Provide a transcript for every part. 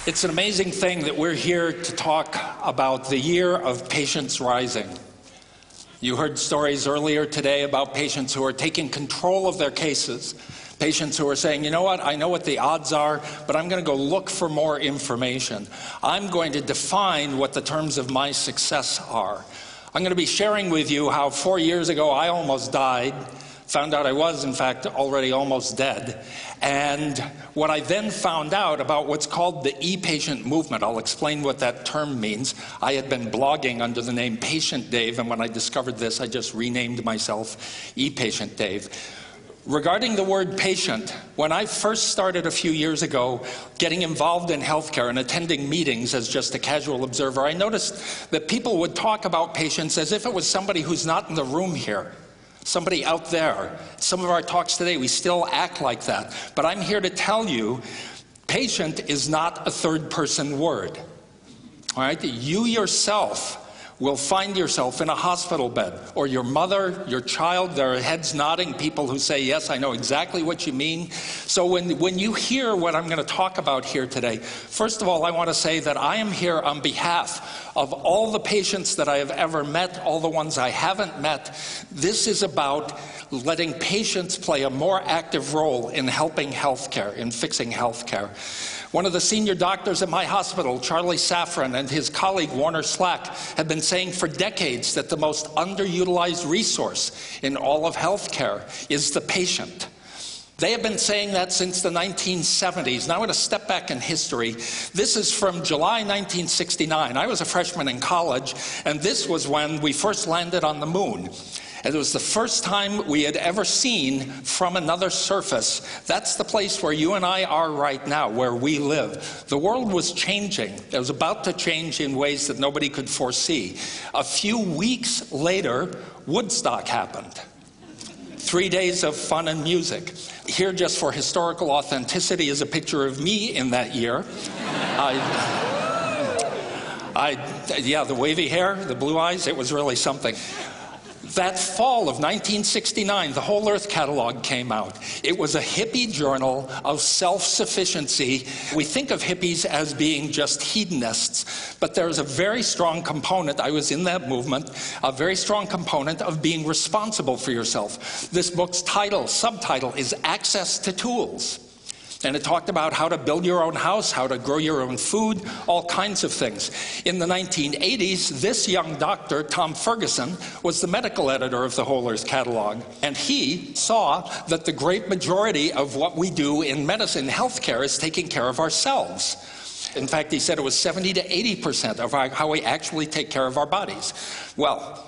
It's an amazing thing that we're here to talk about the year of patients rising. You heard stories earlier today about patients who are taking control of their cases, patients who are saying, you know what, I know what the odds are, but I'm going to go look for more information. I'm going to define what the terms of my success are. I'm going to be sharing with you how 4 years ago I almost died, found out I was, in fact, already almost dead. And what I then found out about what's called the e-patient movement. I'll explain what that term means. I had been blogging under the name Patient Dave, and when I discovered this, I just renamed myself e-Patient Dave. Regarding the word patient, when I first started a few years ago getting involved in healthcare and attending meetings as just a casual observer, I noticed that people would talk about patients as if it was somebody who's not in the room here. Somebody out there. Some of our talks today, we still act like that. But I'm here to tell you, patient is not a third-person word. All right? You yourself will find yourself in a hospital bed, or your mother, your child, there are heads nodding, people who say, yes, I know exactly what you mean. So when you hear what I'm going to talk about here today, first of all, I want to say that I am here on behalf of all the patients that I have ever met, all the ones I haven't met. This is about letting patients play a more active role in helping healthcare, in fixing healthcare. One of the senior doctors at my hospital, Charlie Safran, and his colleague Warner Slack have been saying for decades that the most underutilized resource in all of healthcare is the patient. They have been saying that since the 1970s. Now I'm going to step back in history. This is from July 1969. I was a freshman in college, and this was when we first landed on the moon. And it was the first time we had ever seen from another surface. That's the place where you and I are right now, where we live. The world was changing. It was about to change in ways that nobody could foresee. A few weeks later, Woodstock happened. 3 days of fun and music. Here, just for historical authenticity, is a picture of me in that year. Yeah, the wavy hair, the blue eyes, it was really something. That fall of 1969, the Whole Earth catalog came out. It was a hippie journal of self-sufficiency. We think of hippies as being just hedonists, but there's a very strong component, I was in that movement, a very strong component of being responsible for yourself. This book's subtitle is Access to Tools. And it talked about how to build your own house, how to grow your own food, all kinds of things. In the 1980s, this young doctor, Tom Ferguson, was the medical editor of the Whole Earth catalog. And he saw that the great majority of what we do in medicine, healthcare, is taking care of ourselves. In fact, he said it was 70 to 80% of how we actually take care of our bodies. Well,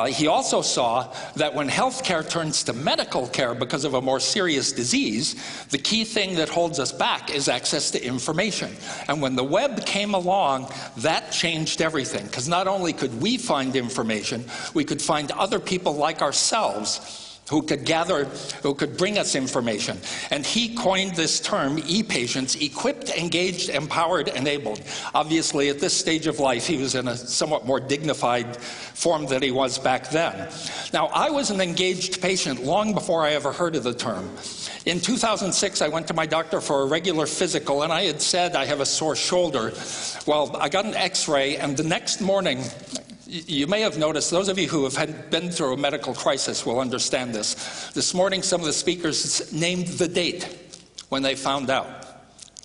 he also saw that when healthcare turns to medical care because of a more serious disease, the key thing that holds us back is access to information. And when the web came along, that changed everything. Because not only could we find information, we could find other people like ourselves who could bring us information. And he coined this term, e-patients, equipped, engaged, empowered, enabled. Obviously, at this stage of life, he was in a somewhat more dignified form than he was back then. Now, I was an engaged patient long before I ever heard of the term. In 2006, I went to my doctor for a regular physical, and I had said I have a sore shoulder. Well, I got an x-ray, and the next morning, you may have noticed, those of you who have been through a medical crisis will understand this. This morning, some of the speakers named the date when they found out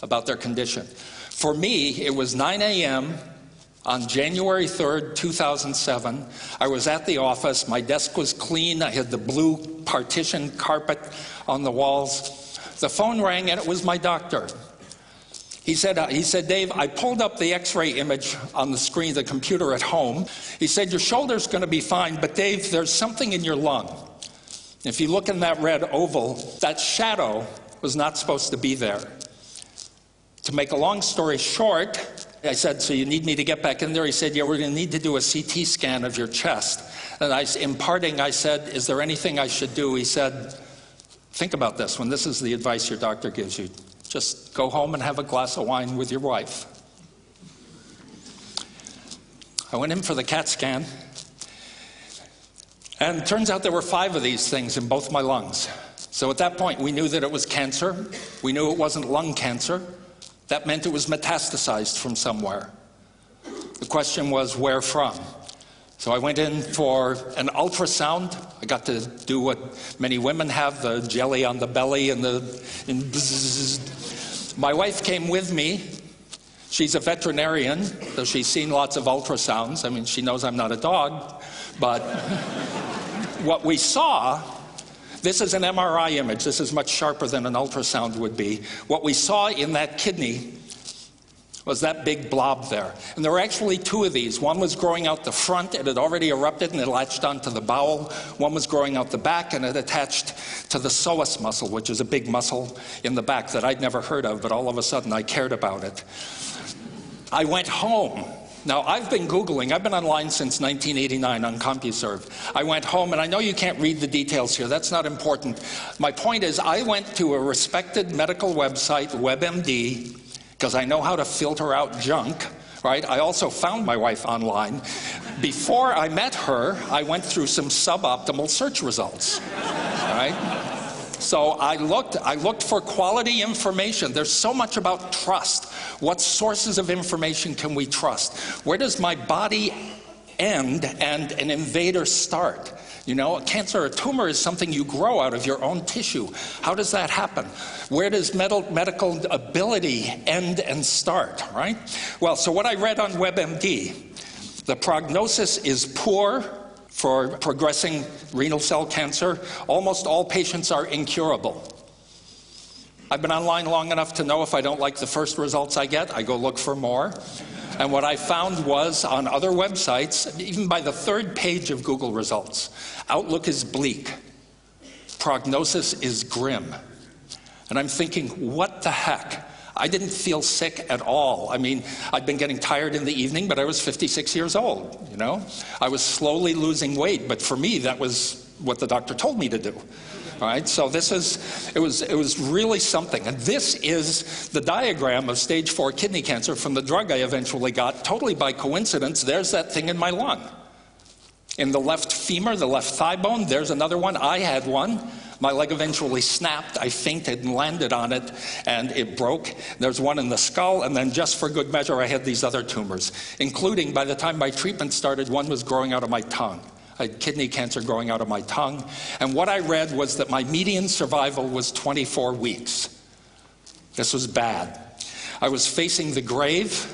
about their condition. For me, it was 9 a.m. on January 3rd, 2007. I was at the office. My desk was clean. I had the blue partition carpet on the walls. The phone rang, and it was my doctor. He said, Dave, I pulled up the x-ray image on the screen of the computer at home. He said, your shoulder's going to be fine, but Dave, there's something in your lung. If you look in that red oval, that shadow was not supposed to be there. To make a long story short, I said, so you need me to get back in there? He said, yeah, we're going to need to do a CT scan of your chest. And in parting, I said, is there anything I should do? He said, think about this. When this is the advice your doctor gives you, Just go home and have a glass of wine with your wife. I went in for the CAT scan, and it turns out there were 5 of these things in both my lungs. So at that point, we knew that it was cancer. We knew it wasn't lung cancer. That meant it was metastasized from somewhere. The question was, where from? So I went in for an ultrasound. I got to do what many women have, the jelly on the belly and bzzz. My wife came with me. She's a veterinarian, so she's seen lots of ultrasounds. I mean, she knows I'm not a dog. But what we saw, this is an MRI image. This is much sharper than an ultrasound would be. What we saw in that kidney was that big blob there. And there were actually 2 of these. One was growing out the front. It had already erupted and it latched onto the bowel. One was growing out the back and it attached to the psoas muscle, which is a big muscle in the back that I'd never heard of, but all of a sudden I cared about it. I went home. Now, I've been Googling. I've been online since 1989 on CompuServe. I went home, and I know you can't read the details here. That's not important. My point is, I went to a respected medical website, WebMD, because I know how to filter out junk, right? I also found my wife online. Before I met her, I went through some suboptimal search results, right? So I looked for quality information. There's so much about trust. What sources of information can we trust? Where does my body end and an invader start? You know, a cancer, a tumor is something you grow out of your own tissue. How does that happen? Where does medical ability end and start, right? Well, so what I read on WebMD, the prognosis is poor for progressing renal cell cancer. Almost all patients are incurable. I've been online long enough to know if I don't like the first results I get, I go look for more. And what I found was on other websites, even by the 3rd page of Google results, outlook is bleak. Prognosis is grim. And I'm thinking, what the heck? I didn't feel sick at all. I mean, I'd been getting tired in the evening, but I was 56 years old, you know? I was slowly losing weight, but for me, that was what the doctor told me to do. All right, so it was really something. And this is the diagram of stage 4 kidney cancer from the drug I eventually got, totally by coincidence. There's that thing in my lung. In the left femur, the left thigh bone, there's another one. I had one. My leg eventually snapped. I fainted and landed on it, and it broke. There's one in the skull, and then just for good measure, I had these other tumors, including, by the time my treatment started, one was growing out of my tongue. I had kidney cancer growing out of my tongue. And what I read was that my median survival was 24 weeks. This was bad. I was facing the grave.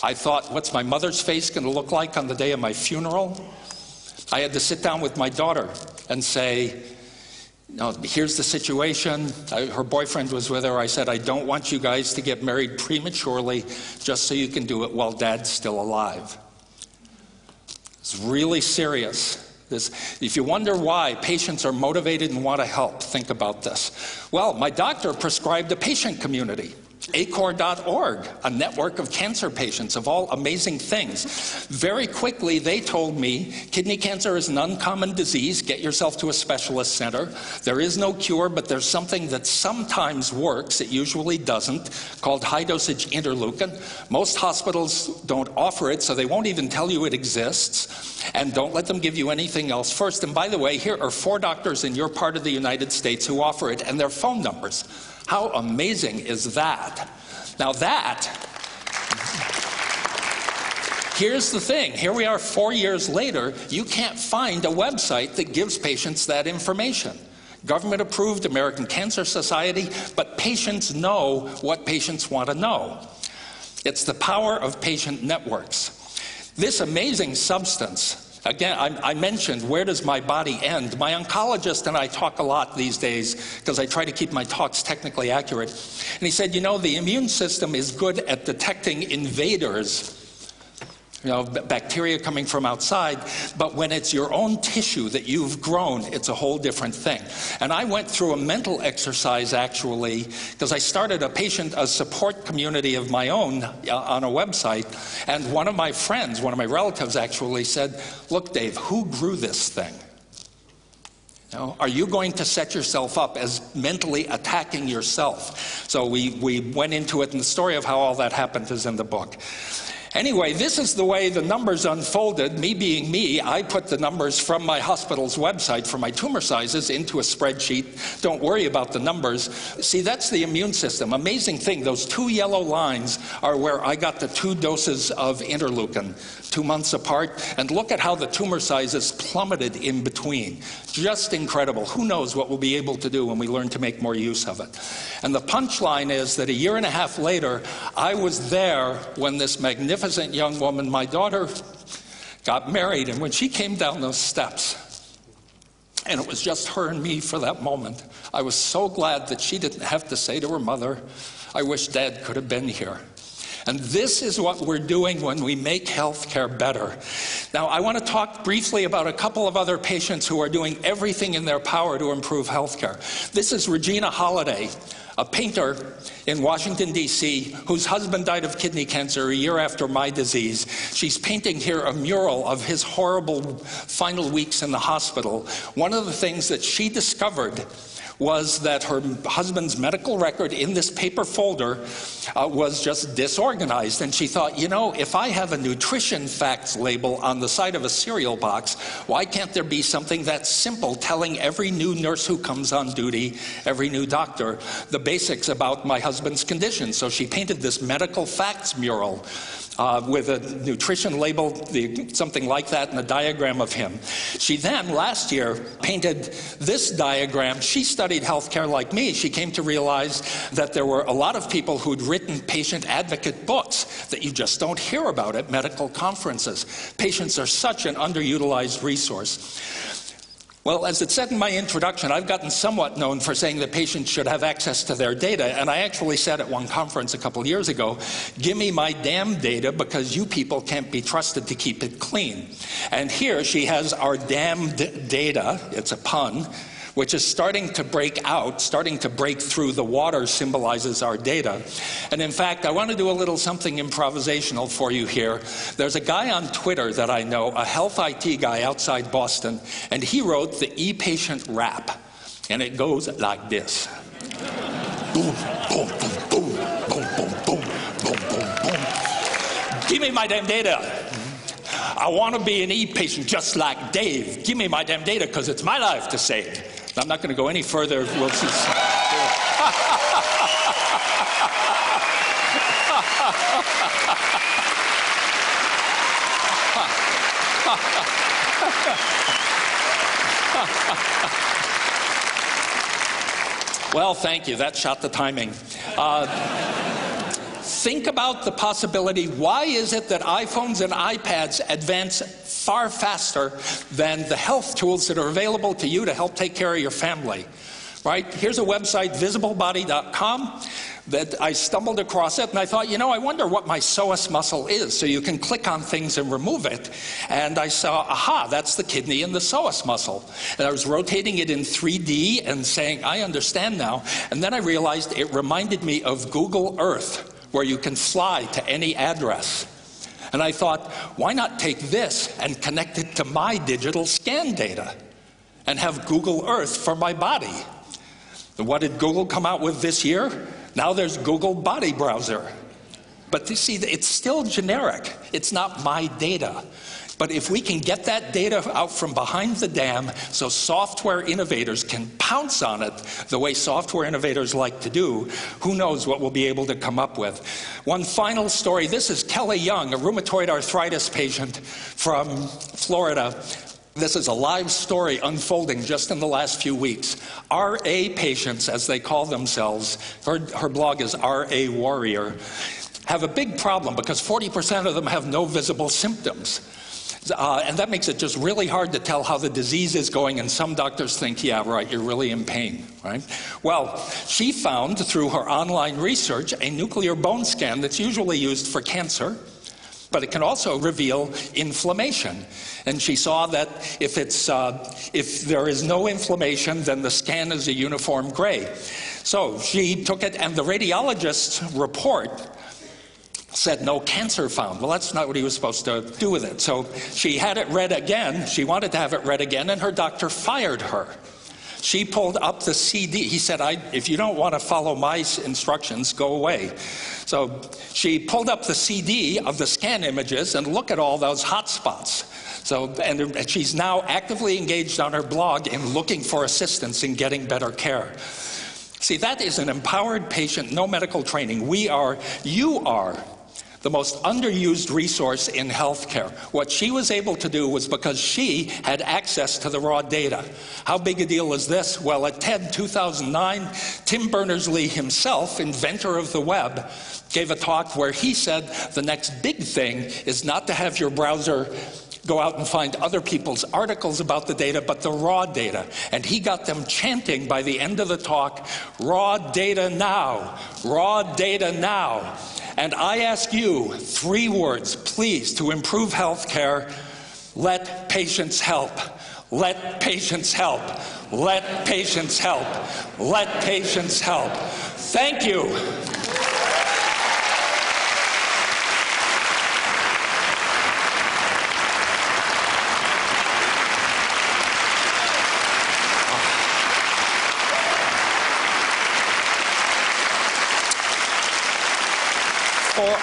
I thought, what's my mother's face going to look like on the day of my funeral? I had to sit down with my daughter and say, no, here's the situation. Her boyfriend was with her. I said, I don't want you guys to get married prematurely just so you can do it while Dad's still alive. It's really serious. If you wonder why patients are motivated and want to help, think about this. Well, my doctor prescribed a patient community. acor.org, a network of cancer patients of all amazing things. Very quickly, they told me, kidney cancer is an uncommon disease. Get yourself to a specialist center. There is no cure, but there's something that sometimes works, it usually doesn't, called high-dosage interleukin. Most hospitals don't offer it, so they won't even tell you it exists. And don't let them give you anything else first. And by the way, here are 4 doctors in your part of the United States who offer it, and their phone numbers. How amazing is that? Now here's the thing. Here we are 4 years later. You can't find a website that gives patients that information. Government approved, American Cancer Society, but patients know what patients want to know. It's the power of patient networks. This amazing substance, again, I mentioned, where does my body end? My oncologist and I talk a lot these days because I try to keep my talks technically accurate. And he said, you know, the immune system is good at detecting invaders, you know, bacteria coming from outside, but when it's your own tissue that you've grown, it's a whole different thing. And I went through a mental exercise, actually, because I started a support community of my own on a website, and one of my friends, one of my relatives actually said, look, Dave, who grew this thing? Are you going to set yourself up as mentally attacking yourself? So we went into it, and the story of how all that happened is in the book. Anyway, this is the way the numbers unfolded. Me being me, I put the numbers from my hospital's website for my tumor sizes into a spreadsheet. Don't worry about the numbers. See, that's the immune system. Amazing thing, those 2 yellow lines are where I got the 2 doses of interleukin, 2 months apart. And look at how the tumor sizes plummeted in between. Just incredible. Who knows what we'll be able to do when we learn to make more use of it. And the punchline is that a year and a half later, I was there when this magnificent young woman, my daughter, got married. And when she came down those steps, and it was just her and me for that moment, I was so glad that she didn't have to say to her mother, "I wish Dad could have been here." And this is what we're doing when we make healthcare better. Now, I want to talk briefly about a couple of other patients who are doing everything in their power to improve healthcare. This is Regina Holliday, a painter in Washington, D.C., whose husband died of kidney cancer a year after my disease. She's painting here a mural of his horrible final weeks in the hospital. One of the things that she discovered was that her husband's medical record in this paper folder was just disorganized. And she thought, if I have a nutrition facts label on the side of a cereal box, why can't there be something that's simple, telling every new nurse who comes on duty, every new doctor, the basics about my husband's condition? So she painted this medical facts mural with a nutrition label, something like that, and a diagram of him. She then, last year, painted this diagram. She studied healthcare like me. She came to realize that there were a lot of people who'd written patient advocate books that you just don't hear about at medical conferences. Patients are such an underutilized resource. Well, as it said in my introduction, I've gotten somewhat known for saying that patients should have access to their data, and I actually said at one conference a couple years ago, "Give me my damn data because you people can't be trusted to keep it clean." And here she has our damned data, it's a pun, which is starting to break out, starting to break through. The water symbolizes our data. And in fact, I want to do a little something improvisational for you here. There's a guy on Twitter that I know, a health IT guy outside Boston, and he wrote the e-patient rap. And it goes like this. Boom, boom, boom, boom, boom, boom, boom, boom, boom, boom. Give me my damn data. I want to be an e-patient just like Dave. Give me my damn data because it's my life to save. I'm not going to go any further. We'll see. Well, thank you. That shot the timing. Think about the possibility. Why is it that iPhones and iPads advance far faster than the health tools that are available to you to help take care of your family? Right? Here's a website, visiblebody.com, that I stumbled across it, and I thought, I wonder what my psoas muscle is. So you can click on things and remove it. And I saw, aha, that's the kidney and the psoas muscle. And I was rotating it in 3D and saying, I understand now. And then I realized it reminded me of Google Earth, where you can fly to any address. And I thought, why not take this and connect it to my digital scan data and have Google Earth for my body? And what did Google come out with this year? Now there's Google Body Browser. But you see, it's still generic. It's not my data. But if we can get that data out from behind the dam so software innovators can pounce on it the way software innovators like to do, who knows what we'll be able to come up with. One final story. This is Kelly Young, a rheumatoid arthritis patient from Florida. This is a live story unfolding just in the last few weeks. RA patients, as they call themselves, her blog is RA Warrior, have a big problem because 40% of them have no visible symptoms. And that makes it just really hard to tell how the disease is going, and some doctors think, yeah, right, you're really in pain, right? Well, she found through her online research a nuclear bone scan that's usually used for cancer, but it can also reveal inflammation. And she saw that if there is no inflammation, then the scan is a uniform gray. So she took it, and the radiologist's report said no cancer found. Well, that's not what he was supposed to do with it. So she had it read again. She wanted to have it read again, and her doctor fired her. She pulled up the CD. He said, if you don't want to follow my instructions, go away. So she pulled up the CD of the scan images and look at all those hot spots. So, and she's now actively engaged on her blog in looking for assistance in getting better care. See, that is an empowered patient, no medical training. You are the most underused resource in healthcare. What she was able to do was because she had access to the raw data. How big a deal is this? Well, at TED 2009, Tim Berners-Lee himself, inventor of the web, gave a talk where he said the next big thing is not to have your browser go out and find other people's articles about the data, but the raw data. And he got them chanting by the end of the talk, raw data now, raw data now. And I ask you 3 words, please, to improve healthcare: let patients help. Let patients help. Let patients help. Let patients help. Thank you. For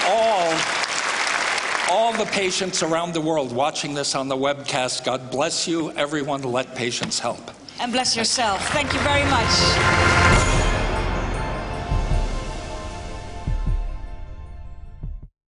all the patients around the world watching this on the webcast, God bless you. Everyone, let patients help. And bless yourself. Thank you very much.